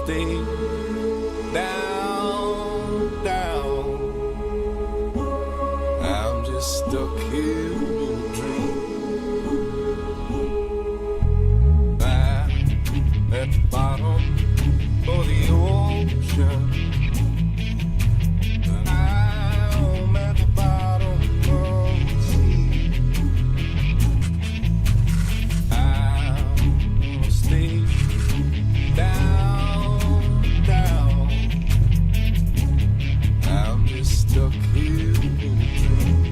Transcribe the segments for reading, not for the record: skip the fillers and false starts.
stay down, down. I'm just stuck here in a dream. I'm at the bottom of the ocean. I'm at the bottom of the sea. I'm gonna stay down, down. I'm just stuck here in a dream.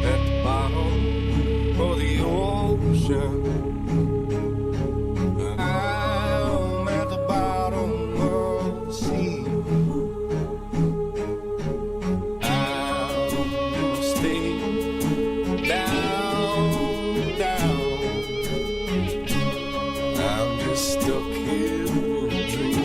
At the bottom of the ocean. I'm at the bottom of the sea. I'm gonna stay down, down. I'm just stuck here in a dream.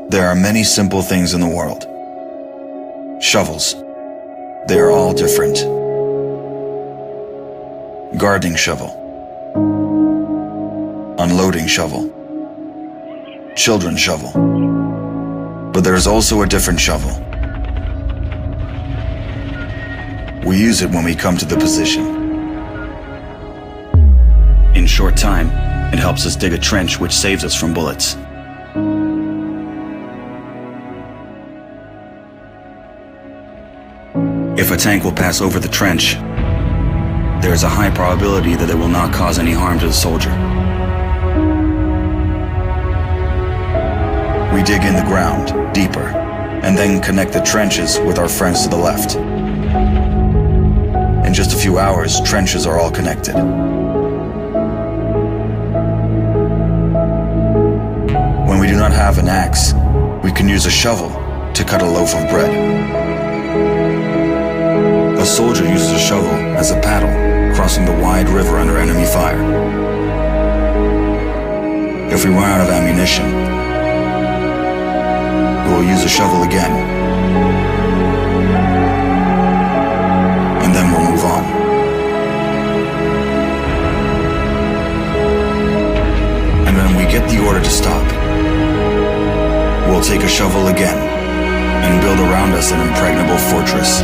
There are many simple things in the world. Shovels. They are all different. Gardening shovel. Unloading shovel. Children's shovel. But there is also a different shovel. We use it when we come to the position. In short time, it helps us dig a trench which saves us from bullets. If a tank will pass over the trench, there is a high probability that it will not cause any harm to the soldier. We dig in the ground, deeper, and then connect the trenches with our friends to the left. In just a few hours, trenches are all connected. When we do not have an axe, we can use a shovel to cut a loaf of bread. A soldier uses a shovel as a paddle, crossing the wide river under enemy fire. If we run out of ammunition, we will use a shovel again. get the order to stop, we'll take a shovel again and build around us an impregnable fortress.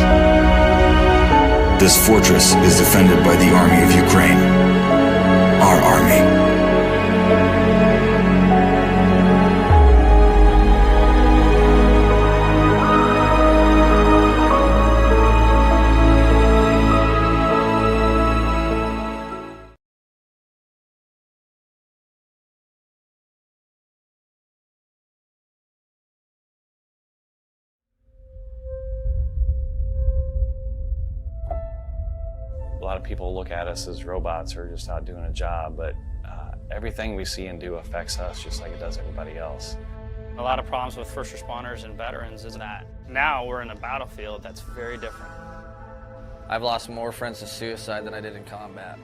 This fortress is defended by the army of Ukraine, our army. A lot of people look at us as robots or just out doing a job, but everything we see and do affects us just like it does everybody else. A lot of problems with first responders and veterans is that now we're in a battlefield that's very different. I've lost more friends to suicide than I did in combat,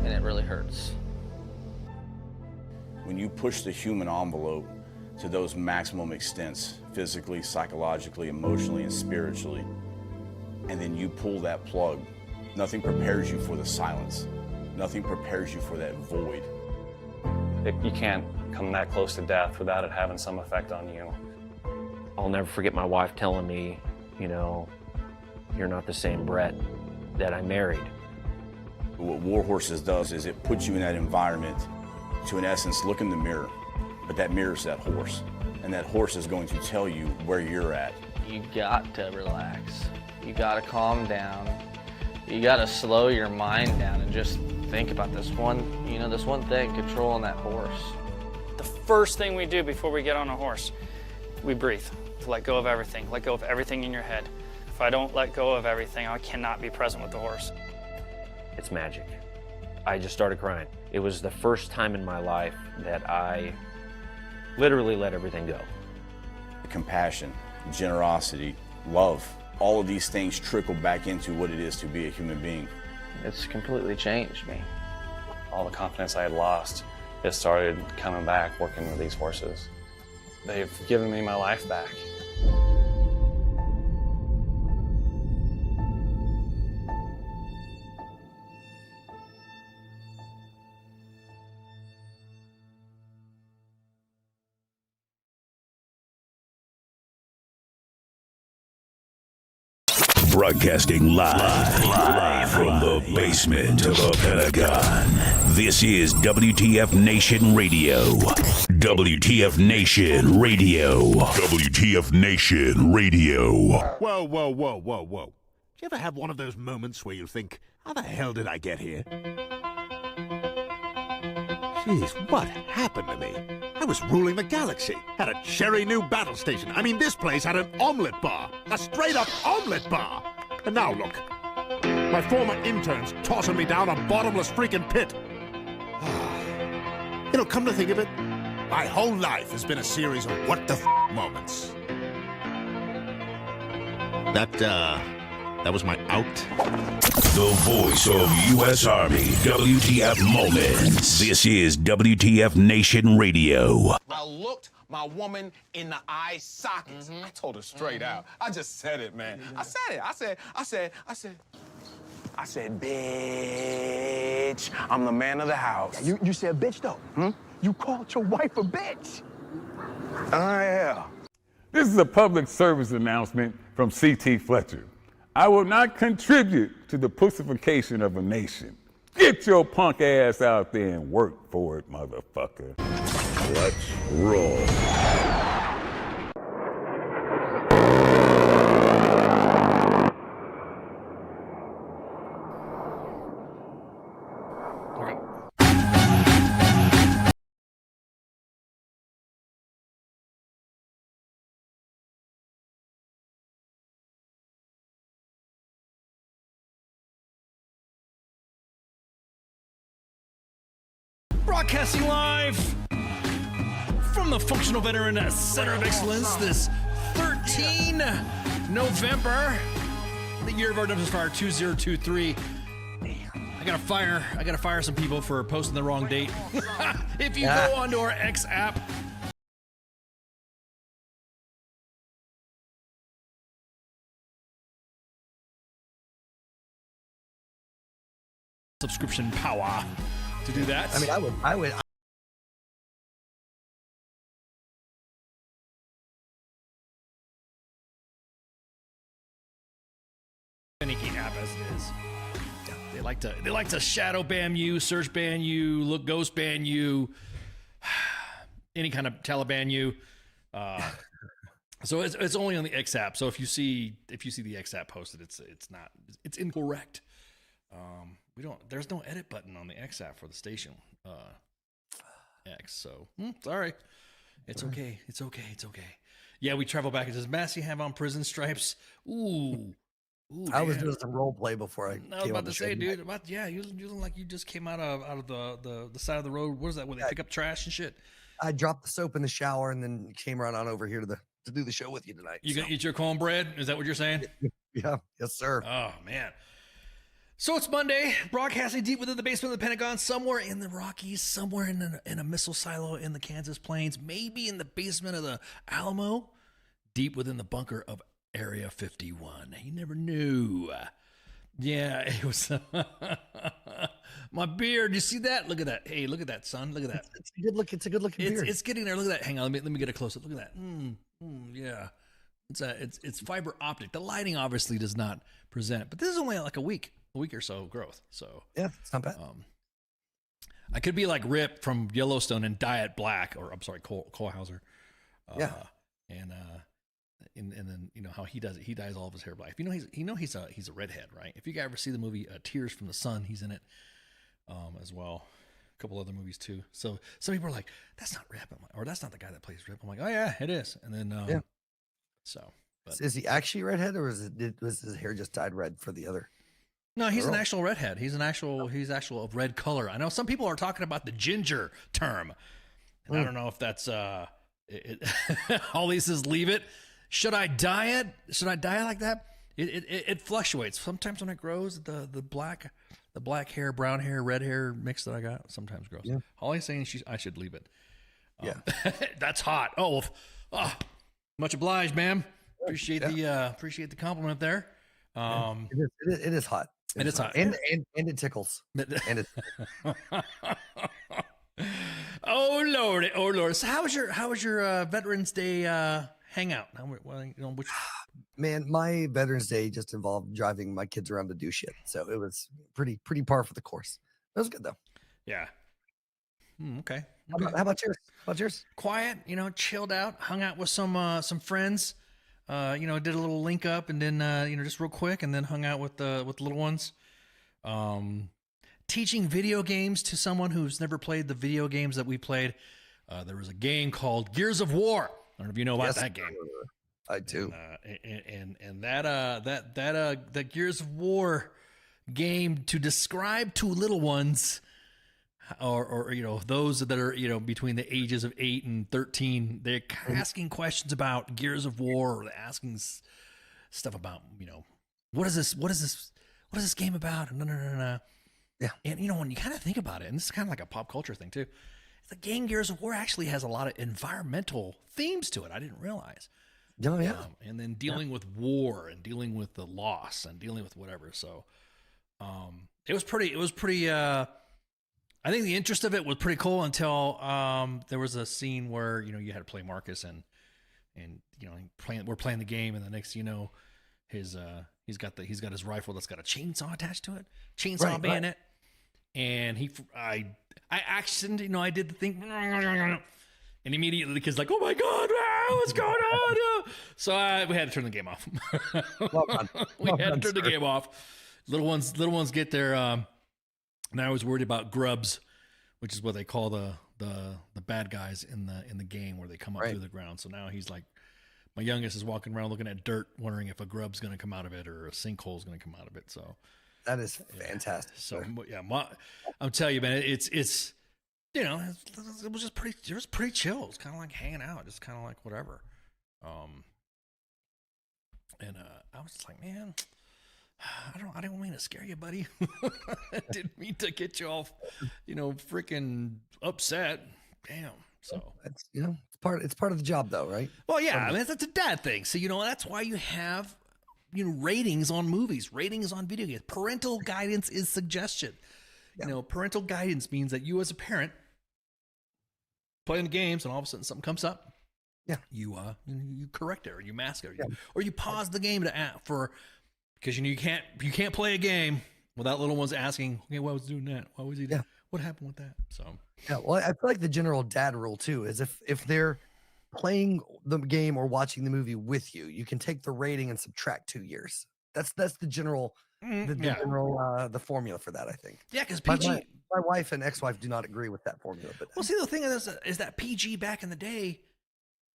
and it really hurts. When you push the human envelope to those maximum extents, physically, psychologically, emotionally, and spiritually, and then you pull that plug, nothing prepares you for the silence. Nothing prepares you for that void. You can't come that close to death without it having some effect on you. I'll never forget my wife telling me, you know, you're not the same Brett that I married. What War Horses does is it puts you in that environment to, in essence, look in the mirror. But that mirror's that horse. And that horse is going to tell you where you're at. You got to relax. You got to calm down. You got to slow your mind down and just think about this one thing, controlling that horse. The first thing we do before we get on a horse, we breathe. Let go of everything. Let go of everything in your head. If I don't let go of everything, I cannot be present with the horse. It's magic. I just started crying. It was the first time in my life that I literally let everything go. Compassion, generosity, love, all of these things trickle back into what it is to be a human being. It's completely changed me. All the confidence I had lost, it started coming back working with these horses. They've given me my life back. Broadcasting live from the basement of the Pentagon. This is WTF Nation Radio. WTF Nation Radio. WTF Nation Radio. Whoa, whoa, whoa, whoa, whoa. Do you ever have one of those moments where you think, how the hell did I get here? Jeez, what happened to me? I was ruling the galaxy, had a cherry new battle station. I mean, this place had an omelet bar, a straight-up omelet bar. And now look, my former intern's tossing me down a bottomless freaking pit. You know, come to think of it, my whole life has been a series of what the moments. That was my out. The voice of U.S. Army. WTF Moments. This is WTF Nation Radio. I looked my woman in the eye sockets. I told her straight out. I just said it, man. I said it. I said, bitch, I'm the man of the house. Yeah, you said bitch, though. You called your wife a bitch. Yeah. This is a public service announcement from C.T. Fletcher. I will not contribute to the pussification of a nation. Get your punk ass out there and work for it, motherfucker. Let's roll. Broadcasting live from the Functional Veteran Center of Excellence this 13 November, the year of our dumpster fire 2023. I gotta fire some people for posting the wrong date. If you go onto our X app, subscription power to do that. I mean, I would communicate app as it is. They like to shadow ban you, search ban you, look ghost ban you, any kind of Taliban you. So it's only on the X app. So if you see the X app posted, it's incorrect. There's no edit button on the X app for the station X. So sorry, it's okay. It's okay. Yeah, we travel back. Does Massey have on prison stripes? Ooh, I was doing some role play before I was about to say, dude. You look like you just came out of the side of the road. What is that? Where they pick up trash and shit? I dropped the soap in the shower and then came right on over here to do the show with you tonight. You gonna eat your cornbread? Is that what you're saying? Yeah, yes, sir. Oh man. So it's Monday, broadcasting deep within the basement of the Pentagon, somewhere in the Rockies, somewhere in a missile silo in the Kansas plains, maybe in the basement of the Alamo, deep within the bunker of Area 51. You never knew. Yeah, it was my beard. You see that? Look at that. Hey, look at that, son. Look at that. It's a good looking beard. It's getting there. Look at that. Hang on, let me get a close up. Look at that. Yeah. It's fiber optic. The lighting obviously does not present, but this is only like a week or so growth. So yeah, it's not bad. I could be like Rip from Yellowstone and dye it black, or I'm sorry, Cole Hauser. And then you know how he does it. He dyes all of his hair black. He's a redhead, right? If you guys ever see the movie Tears from the Sun, he's in it as well. A couple other movies too. So some people are like, "That's not Rip," or "That's not the guy that plays Rip." I'm like, "Oh yeah, it is." And then So, is he actually redhead, or was his hair just dyed red for the other? No, he's an actual redhead. He's actual of red color. I know some people are talking about the ginger term, and I don't know if that's all he says. Leave it. Should I dye it? Should I dye it like that? It fluctuates. Sometimes when it grows, the black hair, brown hair, red hair mix that I got sometimes grows. Yeah. Holly's saying I should leave it. Yeah, that's hot. Much obliged, ma'am. Appreciate the compliment there. It is hot. It is hot, and it tickles. And it. Oh Lord! So how was your Veterans Day hangout? Man, my Veterans Day just involved driving my kids around to do shit. So it was pretty par for the course. It was good though. Yeah. Okay. How about yours? Quiet, chilled out, hung out with some friends. Did a little link up and then just real quick, and then hung out with the little ones. Teaching video games to someone who's never played the video games that we played. There was a game called Gears of War. I don't know if you know about that game. I do. And that Gears of War game, to describe to little ones, or those that are between the ages of 8 and 13, they're asking questions about Gears of War, or they're asking stuff about what is this game about? No. Yeah. And when you kind of think about it, and this is kind of like a pop culture thing too, the game Gears of War actually has a lot of environmental themes to it. I didn't realize. Oh yeah. And then dealing with war and dealing with the loss and dealing with whatever. So it was pretty I think the interest of it was pretty cool until there was a scene where you had to play Marcus and we're playing the game, and the next he's got his rifle that's got a chainsaw attached to it, bayonet, and I accidentally I did the thing, and immediately the kid's like, "Oh my God, what's going on?" So we had to turn the game off. We had to turn the game off. Little ones get there. Now I was worried about grubs, which is what they call the bad guys in the game, where they come up through the ground. So now he's like, my youngest is walking around looking at dirt, wondering if a grub's going to come out of it or a sinkhole is going to come out of it. So that is fantastic. So yeah, I'm telling you, man, it's it was just pretty. It was pretty chill. It's kind of like hanging out, just kind of like whatever. And I was just like, man, I didn't mean to scare you, buddy. I didn't mean to get you all, freaking upset. Damn. So that's it's part of the job, though, right? Well, yeah, I mean that's a dad thing. So that's why you have ratings on movies, ratings on video games. Parental guidance is suggestion. Yeah. Parental guidance means that you as a parent playing the games, and all of a sudden something comes up. Yeah, you correct it, or you mask it, or you pause the game for because you can't play a game without little ones asking, okay, why was he doing that? Why was he? Yeah. What happened with that? So Yeah, well, I feel like the general dad rule too is if they're playing the game or watching the movie with you, you can take the rating and subtract 2 years. That's the general the formula for that, I think. Yeah, because My, PG. my wife and ex-wife do not agree with that formula. But Well, see, the thing is that PG back in the day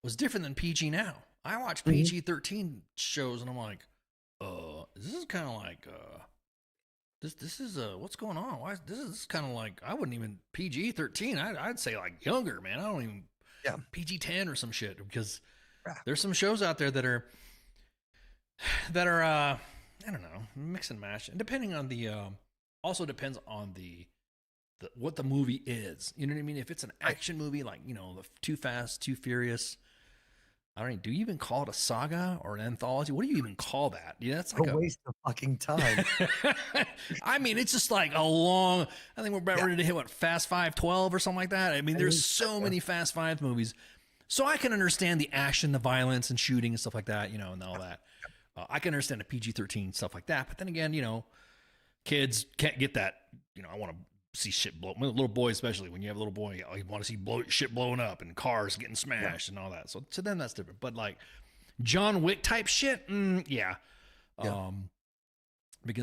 was different than PG now. I watch Mhm. PG-13 shows and I'm like, this is kind of like this is what's going on? Why this is kind of like I wouldn't even PG-13. I'd say like younger, man. I don't even PG-10 or some shit because there's some shows out there that are I don't know, mix and match, and depending on the also depends on the what the movie is. You know what I mean? If it's an action movie like, you know, the Too Fast, Too Furious, I don't know, do you even call it a saga or an anthology? What do you even call that? Yeah, that's like a waste of fucking time. I mean, it's just like a long, I think we're about ready to hit what, Fast 5, 12 or something like that. I mean, there's so many Fast 5 movies. So I can understand the action, the violence and shooting and stuff like that, you know, and all that. I can understand the PG-13 stuff like that. But then again, you know, kids can't get that, you know, I want to see shit blow. Little boy, especially when you have a little boy, you want to see shit blowing up and cars getting smashed and all that. So to them, that's different. But like John Wick type shit, because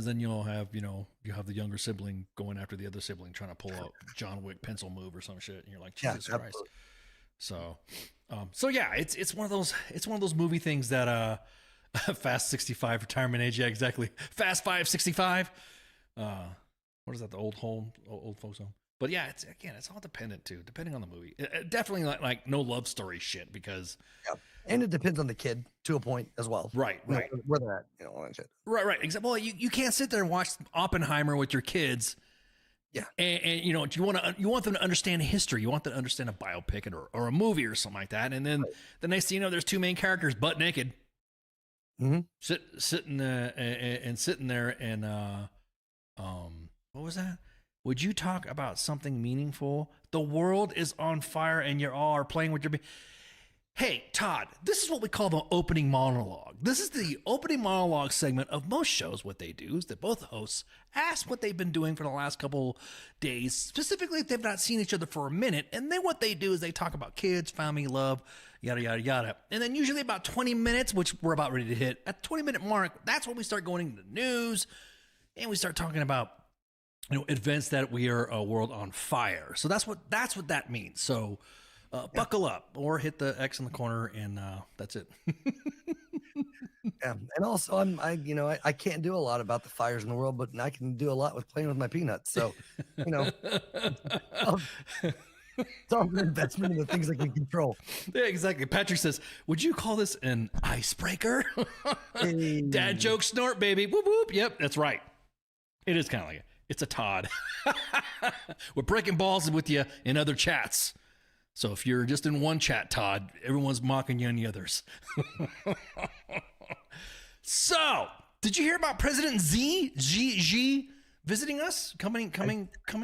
then you'll have, you know, you have the younger sibling going after the other sibling trying to pull out John Wick pencil move or some shit, and you're like, Jesus Christ. So, so yeah, it's one of those movie things that Fast 65 retirement age, yeah, exactly. Fast 565. What is that? The old folks home. But yeah, it's all dependent too, depending on the movie. Definitely like no love story shit because. Yeah. And it depends on the kid to a point as well. Right. You know, where they're at, you know, all that shit. Right. Exactly. Well, you can't sit there and watch Oppenheimer with your kids. Yeah. And you know, you want them to understand history. You want them to understand a biopic or a movie or something like that. And then the next thing you know, there's two main characters butt naked. Mm-hmm. Sitting there and what was that? Would you talk about something meaningful? The world is on fire and you all are playing with your... Hey, Todd, this is what we call the opening monologue. This is the opening monologue segment of most shows. What they do is that both hosts ask what they've been doing for the last couple days, specifically if they've not seen each other for a minute. And then what they do is they talk about kids, family, love, yada, yada, yada. And then usually about 20 minutes, which we're about ready to hit, at the 20-minute mark, that's when we start going into the news and we start talking about, you know, events that we are a world on fire. So that's what that means. So buckle up or hit the X in the corner and that's it. Yeah. And also I can't do a lot about the fires in the world, but I can do a lot with playing with my peanuts. So, you know, it's all an investment in the things I can control. Yeah, exactly. Patrick says, would you call this an icebreaker? Hey. Dad joke snort, baby. Whoop, whoop. Yep, that's right. It is kind of like it. It's a Todd. We're breaking balls with you in other chats. So if you're just in one chat, Todd, everyone's mocking you in the others. So, did you hear about President Xi visiting us, coming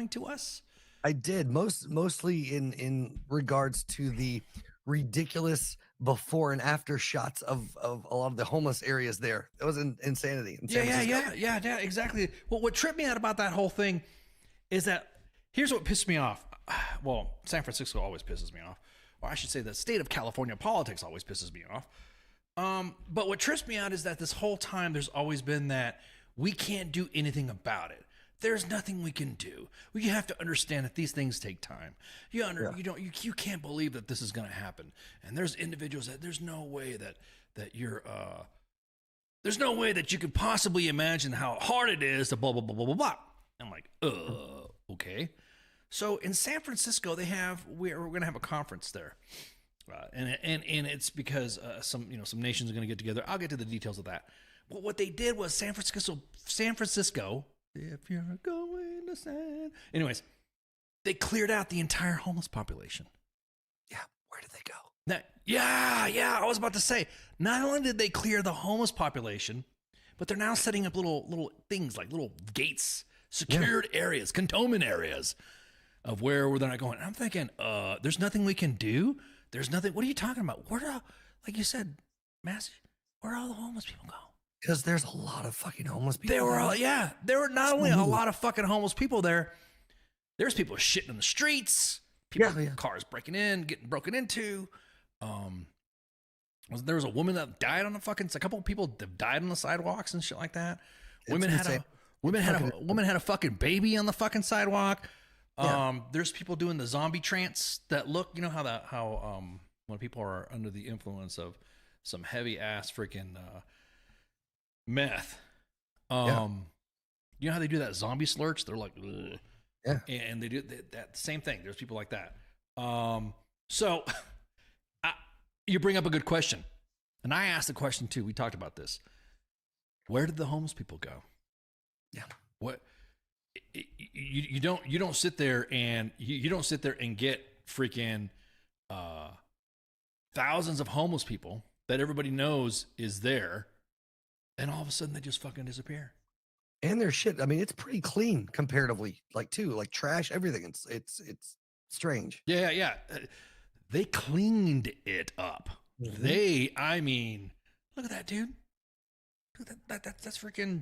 to us? I did, mostly in regards to the ridiculous before and after shots of a lot of the homeless areas there. It was insanity. Yeah, exactly. Well, what tripped me out about that whole thing is that here's what pissed me off. Well, San Francisco always pisses me off. Or I should say the state of California politics always pisses me off. But what trips me out is that this whole time there's always been that we can't do anything about it. There's nothing we can do. You have to understand that these things take time. You can't believe that this is going to happen. And there's individuals that there's no way that you're there's no way that you could possibly imagine how hard it is to blah blah blah blah blah blah. I'm like, okay. So in San Francisco, we're going to have a conference there, and it's because some nations are going to get together. I'll get to the details of that. But what they did was San Francisco. If you're going to anyways, they cleared out the entire homeless population. Yeah, where did they go? I was about to say, not only did they clear the homeless population, but they're now setting up little things like little gates, secured areas, cantonment areas of where they're not going. I'm thinking, there's nothing we can do. There's nothing. What are you talking about? Like you said, Massey, where all the homeless people go? Because there's a lot of fucking homeless people. There were not only a lot of fucking homeless people there. There's people shitting in the streets. People, cars breaking in, getting broken into. There was a woman that died on a couple of people that died on the sidewalks and shit like that. Women had a fucking baby on the fucking sidewalk. There's people doing the zombie trance that look, you know how when people are under the influence of some heavy ass freaking meth. You know how they do that zombie slurch? They're like, ugh. Yeah, and they do that same thing. There's people like that. So you bring up a good question, and I asked the question too. We talked about this. Where did the homeless people go? Yeah. What? You don't sit there and you don't sit there and get freaking thousands of homeless people that everybody knows is there, and all of a sudden they just fucking disappear. And their shit, I mean, it's pretty clean comparatively, like trash, everything. It's strange. Yeah. They cleaned it up. Mm-hmm. I mean, look at that, dude. Look at that. That's freaking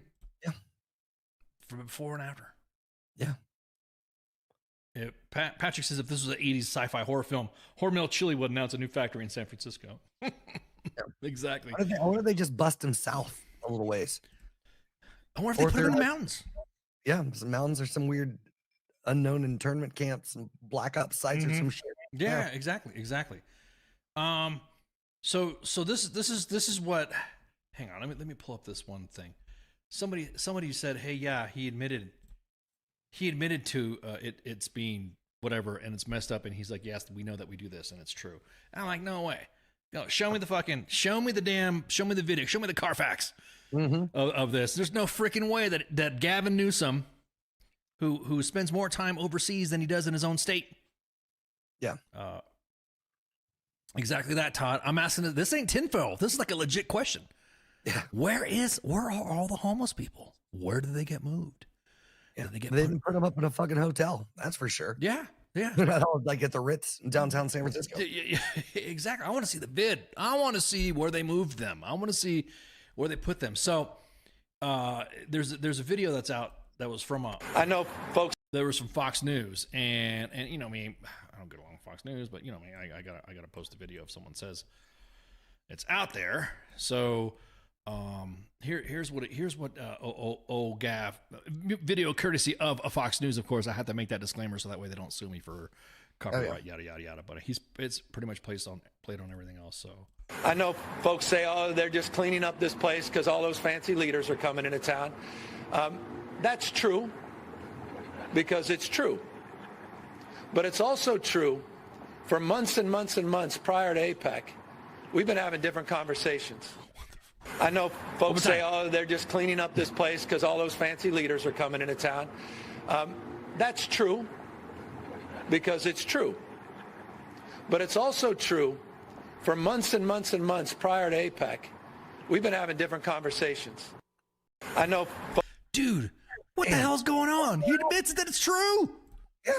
from before and after. Yeah. Patrick says if this was an 80s sci-fi horror film, Hormel Chili would announce a new factory in San Francisco. Exactly. I wonder if they just bust them south a little ways. I wonder if they put them in the mountains. Yeah, some mountains or some weird unknown internment camps and black ops sites or some shit. Yeah, exactly. So this is what. Hang on, let me pull up this one thing. Somebody said, hey, yeah, he admitted to it's being whatever and it's messed up, and he's like, yes, we know that we do this and it's true. And I'm like, no way. No, show me the video, show me the Carfax of this. There's no freaking way that Gavin Newsom, who spends more time overseas than he does in his own state. Yeah. Exactly that, Todd. I'm asking this ain't tinfoil. This is like a legit question. Yeah. Where are all the homeless people? Where did they get moved? Yeah. They didn't put them up in a fucking hotel. That's for sure. Yeah. They're not all like at the Ritz in downtown San Francisco. Yeah, exactly. I want to see the vid. I want to see where they moved them. I want to see where they put them. So there's a video that's out that was from I know folks. There was from Fox News, and you know me, I don't get along with Fox News, but you know me, I gotta post a video if someone says it's out there. So here's what Gav video courtesy of a Fox News. Of course, I have to make that disclaimer so that way they don't sue me for copyright, yada yada yada. But it's pretty much played on everything else. So I know folks say, oh, they're just cleaning up this place because all those fancy leaders are coming into town. That's true because it's true, but it's also true. For months and months and months prior to APEC, we've been having different conversations. I know folks say, oh, they're just cleaning up this place because all those fancy leaders are coming into town. That's true because it's true. But it's also true for months and months and months prior to APEC, we've been having different conversations. I know. Dude, what the hell's going on? He admits that it's true. Yeah.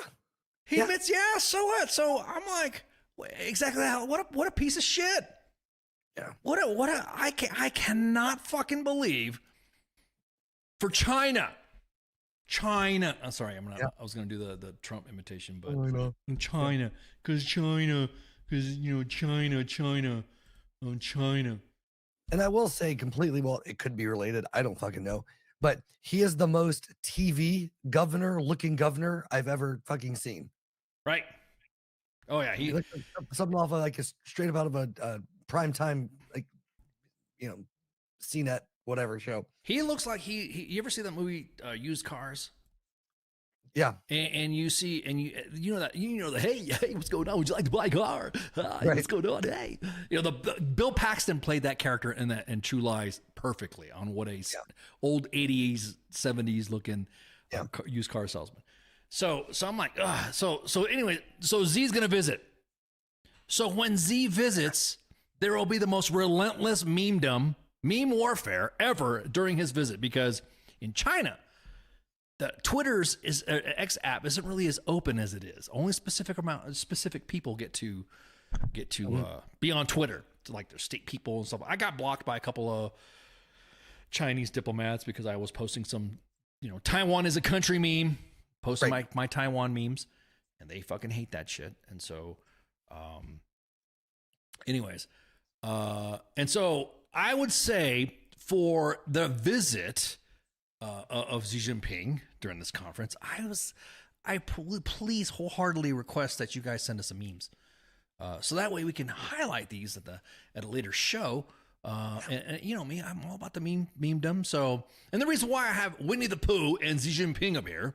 He admits, yeah, so what? So I'm like, exactly how, what a piece of shit. Yeah. I cannot fucking believe for China. I'm sorry, I was gonna do the Trump imitation, but in China, because you know China. And I will say completely, well, it could be related. I don't fucking know. But he is the most TV looking governor I've ever fucking seen. Right. Oh yeah, he something off of like a straight out of a prime time, like, you know, CNET whatever show. He looks like you ever see that movie Used Cars? Yeah. And you see, and you know that hey, what's going on? Would you like to buy a car? What's going on? Hey, you know, the Bill Paxton played that character in True Lies perfectly on what a old 80s 70s looking used car salesman. So I'm like, so anyway, so Z's gonna visit. So when Z visits, there will be the most relentless meme warfare ever during his visit, because in China, the Twitter's X app isn't really as open as it is. Only specific people get to be on Twitter, to like their state people and stuff. I got blocked by a couple of Chinese diplomats because I was posting some, Taiwan is a country meme, posting my Taiwan memes, and they fucking hate that shit. And so, anyways, and so I would say for the visit of Xi Jinping during this conference, I please wholeheartely request that you guys send us some memes, so that way we can highlight these at a later show. And you know me, I'm all about the memedom. So, and the reason why I have Winnie the Pooh and Xi Jinping up here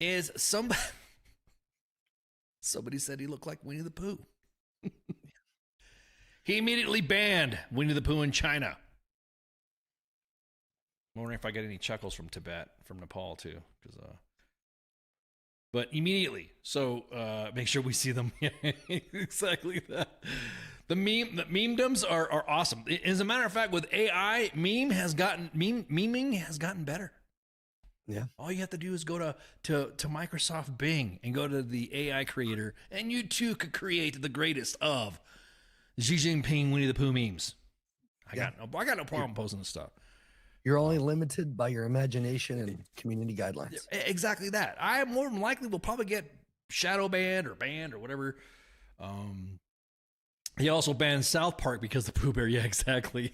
is somebody said he looked like Winnie the Pooh. He immediately banned Winnie the Pooh in China. I'm wondering if I get any chuckles from Tibet, from Nepal too, because but immediately. So make sure we see them. Exactly that. The memedoms are awesome. As a matter of fact, with AI, meming has gotten better. Yeah. All you have to do is go to Microsoft Bing and go to the AI creator, and you too could create the greatest of Xi Jinping Winnie the Pooh memes. I got no problem posting this stuff. You're only limited by your imagination and community guidelines. Exactly that. I more than likely will probably get shadow banned or whatever. He also banned South Park because of Pooh Bear. Yeah, exactly.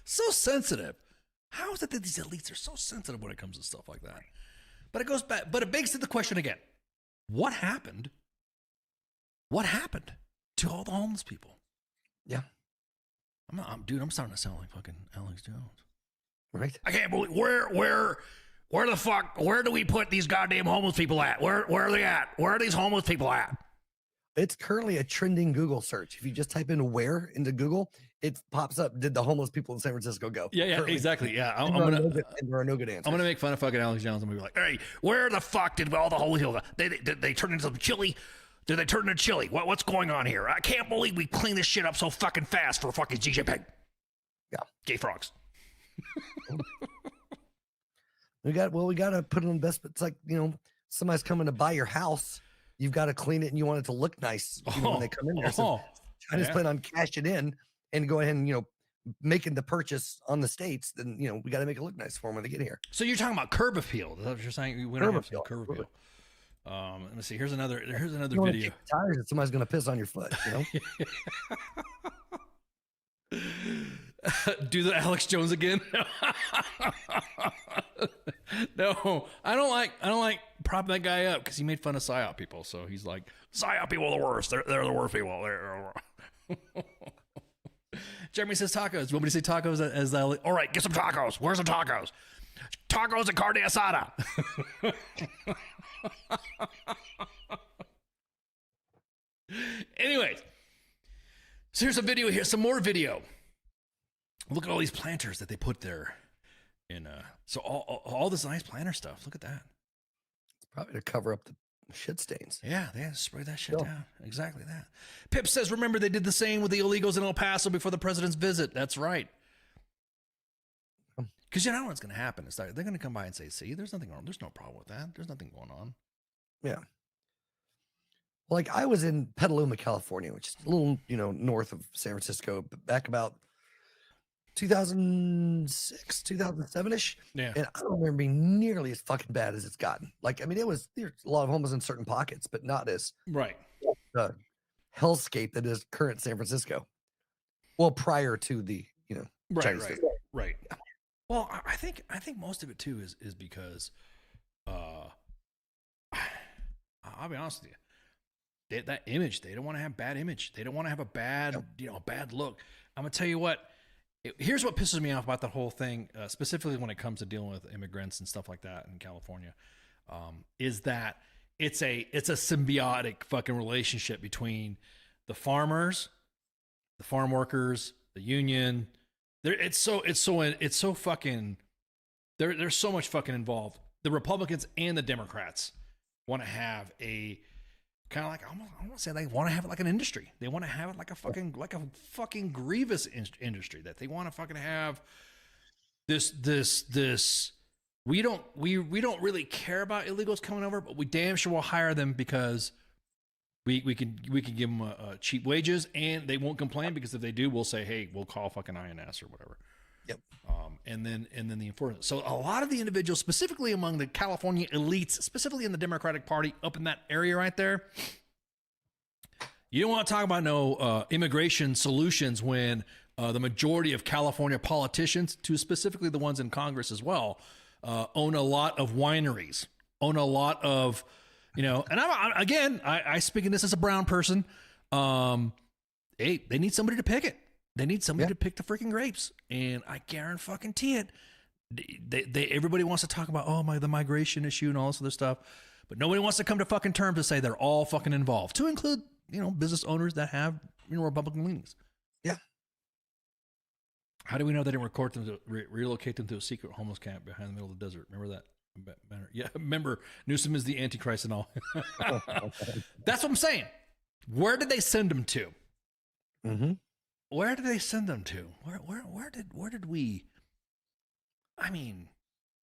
So sensitive. How is it that these elites are so sensitive when it comes to stuff like that? But it goes back. But it begs to the question again: what happened? What happened to all the homeless people? Yeah. I'm starting to sound like fucking Alex Jones. Right. I can't believe where the fuck, where do we put these goddamn homeless people at? Where are they at? Where are these homeless people at? It's currently a trending Google search. If you just type in "where" into Google, it pops up. Did the homeless people in San Francisco go? Yeah, Currently. Exactly. Yeah, there are no good answers. I'm gonna make fun of fucking Alex Jones. I'm gonna be like, hey, where the fuck did all the homeless people go? They turn into some chili? Did they turn into chili? What's going on here? I can't believe we cleaned this shit up so fucking fast for fucking Xi Jinping. Yeah. Gay frogs. we got to put it on best. It's like, somebody's coming to buy your house. You've got to clean it and you want it to look nice when they come in there. So I just plan on cash it in and go ahead and, making the purchase on the States. Then, we got to make it look nice for them when they get here. So you're talking about curb appeal. Is that what you're saying? We don't have some curb appeal. Let me see. Here's another video. Tires that somebody's going to piss on your foot, Do the Alex Jones again? No, I don't like propping that guy up because he made fun of PSYOP people. So he's like, PSYOP people are the worst. They're the worst people. Jeremy says tacos. You want me to say tacos as the? All right, get some tacos. Where's the tacos? Tacos and carne asada. Anyways, so here's a video here. Some more video. Look at all these planters that they put there. So all this nice planter stuff. Look at that. It's probably to cover up the shit stains. Yeah, they had to spray that shit down. Exactly that. Pip says, remember they did the same with the illegals in El Paso before the president's visit. That's right. Because you know what's going to happen is they're going to come by and say, see, there's nothing wrong. There's no problem with that. There's nothing going on. Yeah. Like I was in Petaluma, California, which is a little, north of San Francisco, back about 2006, 2007-ish. Yeah. And I don't remember being nearly as fucking bad as it's gotten. Like, I mean, there's a lot of homeless in certain pockets, but not as the hellscape that is current San Francisco. Well, prior to the, Chinese visit. Right. Yeah. Well, I think most of it too is because I'll be honest with you. That image, they don't want to have bad image. They don't want to have a bad, bad look. I'm gonna tell you what. Here's what pisses me off about the whole thing, specifically when it comes to dealing with immigrants and stuff like that in California, is that it's a symbiotic fucking relationship between the farmers, the farm workers, the union. It's so fucking. There's so much fucking involved. The Republicans and the Democrats want to have a kind of like I want to say they want to have it like an industry. They want to have it like a fucking grievous industry that they want to fucking have this. We don't really care about illegals coming over, but we damn sure will hire them because we can give them cheap wages and they won't complain because if they do, we'll say, hey, we'll call fucking INS or whatever. Yep. And then the enforcement. So a lot of the individuals, specifically among the California elites, specifically in the Democratic Party, up in that area right there, you don't want to talk about no immigration solutions when the majority of California politicians, to specifically the ones in Congress as well, own a lot of wineries, own a lot of, and I speak in this as a brown person. Hey, they need somebody to pick it. They need somebody to pick the freaking grapes, and I guarantee it. Everybody wants to talk about the migration issue and all this other stuff, but nobody wants to come to fucking terms to say they're all fucking involved, to include business owners that have Republican leanings. Yeah. How do we know they didn't record them to relocate them to a secret homeless camp behind the middle of the desert? Remember that? Yeah, remember Newsom is the Antichrist and all. That's what I'm saying. Where did they send them to? Mm-hmm. Where did they send them to? Where did we? I mean,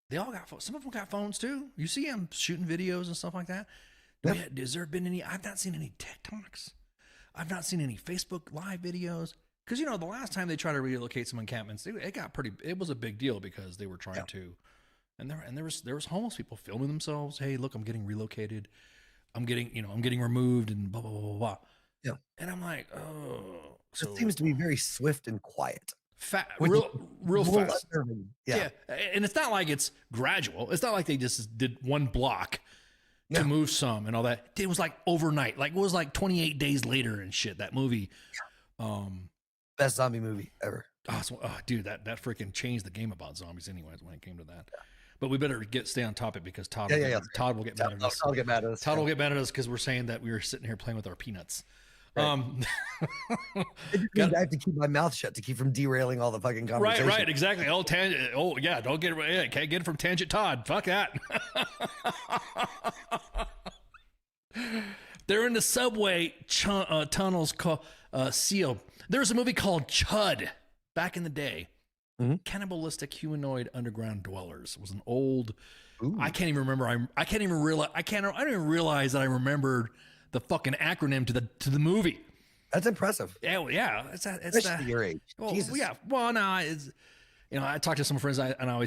they all got phones. Some of them got phones too. You see them shooting videos and stuff like that. Yep. Has there been any? I've not seen any TikToks. I've not seen any Facebook Live videos. Because the last time they tried to relocate some encampments, it was a big deal because they were trying to, and there was homeless people filming themselves. Hey, look, I'm getting relocated. I'm getting removed and blah blah blah blah blah. Yeah. And I'm like, oh. So it seems to be very swift and quiet. Real fast. Yeah. And it's not like it's gradual. It's not like they just did one block to move some and all that. It was like overnight. Like it was like 28 days later and shit. That movie. Best zombie movie ever. Oh, dude, that freaking changed the game about zombies anyways when it came to that. Yeah. But we better stay on topic because Todd will get mad at us. Todd will get mad at us. Todd will get mad at us because we're saying that we were sitting here playing with our peanuts. Right. I have to keep my mouth shut to keep from derailing all the fucking conversation. Right, exactly. Tangent. Oh yeah, don't get it. Can't get it from Tangent Todd. Fuck that. They're in the subway tunnels called sealed. There was a movie called Chud back in the day. Mm-hmm. Cannibalistic humanoid underground dwellers. It was an old. Ooh. I can't even remember. I can't even realize. I don't even realize that I remembered the fucking acronym to the movie. That's impressive. Yeah. It's especially your age. Well, Jesus. yeah. Well, no, I talked to some friends and I always